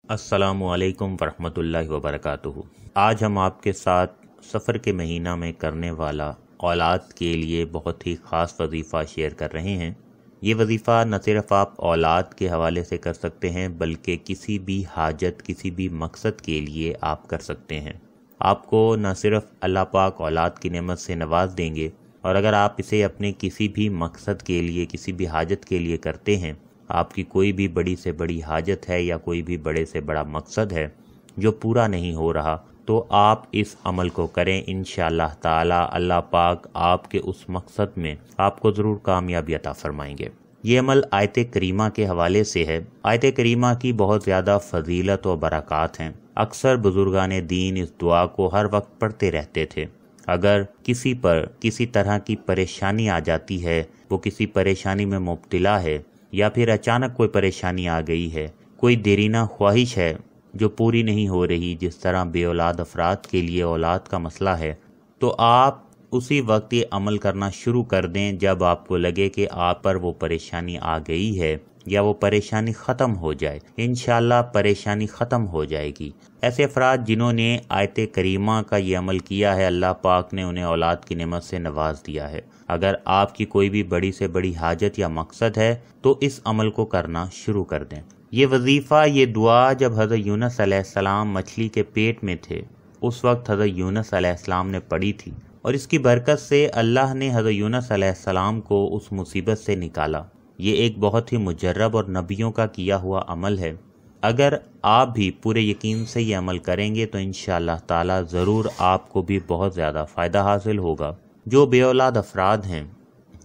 अस्सलामुअलैकुम वरहमतुल्लाहि वबरकातुहू। आज हम आपके साथ सफ़र के महीना में करने वाला औलाद के लिए बहुत ही ख़ास वजीफ़ा शेयर कर रहे हैं। ये वजीफ़ा न सिर्फ़ आप औलाद के हवाले से कर सकते हैं बल्कि किसी भी हाजत, किसी भी मकसद के लिए आप कर सकते हैं। आपको न सिर्फ़ अल्लाह पाक औलाद की नेमत से नवाज देंगे, और अगर आप इसे अपने किसी भी मकसद के लिए, किसी भी हाजत के लिए करते हैं, आपकी कोई भी बड़ी से बड़ी हाजत है या कोई भी बड़े से बड़ा मकसद है जो पूरा नहीं हो रहा, तो आप इस अमल को करें। इंशाअल्लाह ताला अल्लाह पाक आपके उस मकसद में आपको ज़रूर कामयाबी अता फरमाएंगे। ये अमल आयत करीमा के हवाले से है। आयत करीमा की बहुत ज़्यादा फजीलत और बरक़ात हैं। अक्सर बुजुर्गान दीन इस दुआ को हर वक्त पढ़ते रहते थे। अगर किसी पर किसी तरह की परेशानी आ जाती है, वो किसी परेशानी में मुब्तला है, या फिर अचानक कोई परेशानी आ गई है, कोई देरीना ख्वाहिश है जो पूरी नहीं हो रही, जिस तरह बे औलाद अफराद के लिए औलाद का मसला है, तो आप उसी वक्त ये अमल करना शुरू कर दें जब आपको लगे कि आप पर वो परेशानी आ गई है या वो परेशानी ख़त्म हो जाए। इंशाअल्लाह परेशानी ख़त्म हो जाएगी। ऐसे अफराद जिन्होंने आयत करीमा का ये अमल किया है, अल्लाह पाक ने उन्हें औलाद की नेमत से नवाज दिया है। अगर आपकी कोई भी बड़ी से बड़ी हाजत या मकसद है तो इस अमल को करना शुरू कर दें। ये वजीफ़ा, ये दुआ जब हज़रत यूनुस अलैहिस्सलाम मछली के पेट में थे, उस वक्त हज़रत यूनुस अलैहिस्सलाम ने पढ़ी थी, और इसकी बरकत से अल्लाह ने हज़रत यूनुस अलैहिस्सलाम को उस मुसीबत से निकाला। ये एक बहुत ही मुजर्रब और नबियों का किया हुआ अमल है। अगर आप भी पूरे यकीन से ये अमल करेंगे तो इंशाअल्लाह ताला ज़रूर आपको भी बहुत ज़्यादा फ़ायदा हासिल होगा। जो बे औलाद अफराद हैं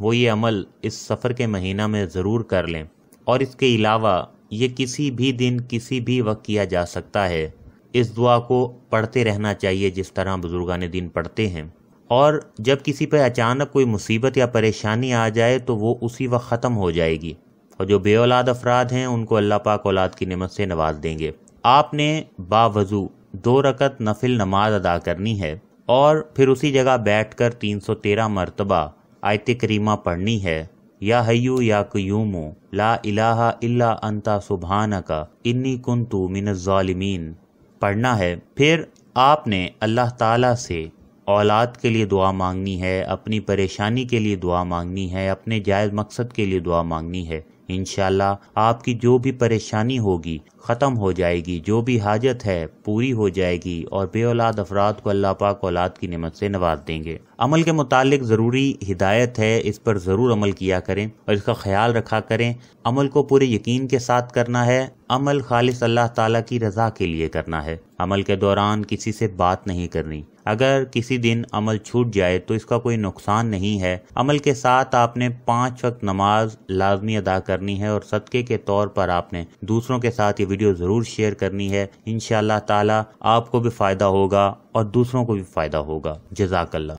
वो ये अमल इस सफ़र के महीना में ज़रूर कर लें, और इसके अलावा ये किसी भी दिन किसी भी वक्त किया जा सकता है। इस दुआ को पढ़ते रहना चाहिए जिस तरह बुजुर्गान दीन पढ़ते हैं, और जब किसी पर अचानक कोई मुसीबत या परेशानी आ जाए तो वो उसी वक्त ख़त्म हो जाएगी, और जो बे औलाद अफराद हैं उनको अल्लाह पाक औलाद की नेमत से नवाज देंगे। आपने बावजू 2 रकत नफिल नमाज अदा करनी है, और फिर उसी जगह बैठकर 313 मरतबा आयत करीमा पढ़नी है। या हय्यू या क़य्यूमु ला इलाहा इल्ला अंता सुब्हानका इन्नी कुन्तु मिनज़ ज़ालिमीन पढ़ना है। फिर आपने अल्लाह ताला से औलाद के लिए दुआ मांगनी है, अपनी परेशानी के लिए दुआ मांगनी है, अपने जायज़ मकसद के लिए दुआ मांगनी है। इंशाअल्लाह आपकी जो भी परेशानी होगी ख़त्म हो जाएगी, जो भी हाजत है पूरी हो जाएगी, और बे औलाद अफराद को अल्लाह पाक औलाद की नेमत से नवाज देंगे। अमल के मुतालिक ज़रूरी हिदायत है, इस पर ज़रूर अमल किया करें और इसका ख्याल रखा करें। अमल को पूरे यकीन के साथ करना है। अमल खालिस अल्लाह ताला की रज़ा के लिए करना है। अमल के दौरान किसी से बात नहीं करनी। अगर किसी दिन अमल छूट जाए तो इसका कोई नुकसान नहीं है। अमल के साथ आपने 5 वक्त नमाज लाजमी अदा करनी है, और सदक़े के तौर पर आपने दूसरों के साथ ये वीडियो ज़रूर शेयर करनी है। इंशाअल्लाह ताला आपको भी फ़ायदा होगा और दूसरों को भी फ़ायदा होगा। जज़ाकल्लाह।